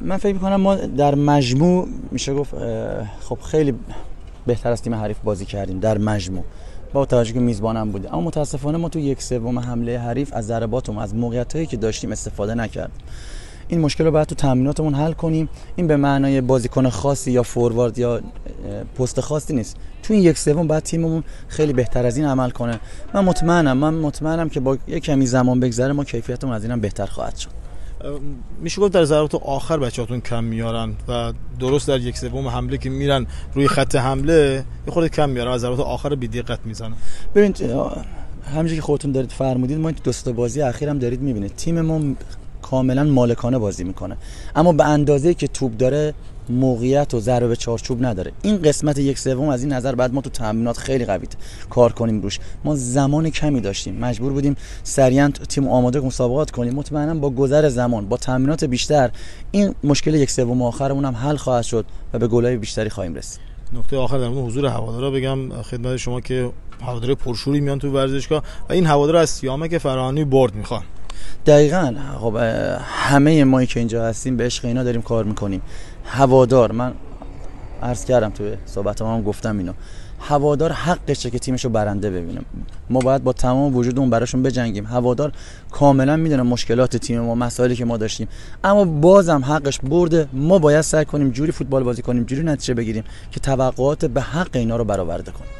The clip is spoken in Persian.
من فکر می‌کنم ما در مجموع میشه گفت خب خیلی بهتر از تیم حریف بازی کردیم در مجموع، با توجه که میزبانم بوده، اما متاسفانه ما تو یک سوم حمله حریف از ضرباتمون از موقعیتایی که داشتیم استفاده نکردیم. این مشکل رو باید تو تمریناتمون حل کنیم. این به معنای بازیکن خاصی یا فوروارد یا پست خاصی نیست. تو این یک سوم باید تیممون خیلی بهتر از این عمل کنه. من مطمئنم که با یک کمی زمان بگذره ما کیفیتمون از اینم بهتر خواهد شد. میشه گفت در ضربات آخر بچه‌هاتون کم میارن و درست در یک سوم حمله که میرن روی خط حمله یه خورده کم میارن و ضربات آخر بی دقت میزنن. ببینید همونجوری که خودتون دارید فرمودید، ما تو دو بازی اخیرم دارید میبینید تیم ما کاملا مالکانه بازی میکنه، اما به اندازه‌ای که توپ داره موقعیت و ضربه به چارچوب نداره. این قسمت یک سوم از این نظر بعد ما تو تمرینات خیلی قوی کار کنیم روش. ما زمان کمی داشتیم، مجبور بودیم سریعا تیم آماده مسابقات کنیم. مطمئنم با گذر زمان با تمرینات بیشتر این مشکل یک سوم آخرمون هم حل خواهد شد و به گل‌های بیشتری خواهیم رسید. نکته آخر در مورد حضور هوادارا بگم خدمت شما که هوادارهای پرشوری میان تو ورزشگاه و این هوادارا از سیامک فرهانی برد میخوان. دقیقاً. خب همه ما که اینجا هستیم به عشق اینا داریم کار میکنیم. هوادار، من عرض کردم توی صحبتام هم گفتم اینو، هوادار حقشه که تیمشو برنده ببینه. ما باید با تمام وجودمون براشون بجنگیم. هوادار کاملا میدونه مشکلات تیم ما، مسائلی که ما داشتیم، اما بازم حقش برده. ما باید سعی کنیم جوری فوتبال بازی کنیم، جوری نتیجه بگیریم که توقعات به حق اینا رو برآورده کنیم.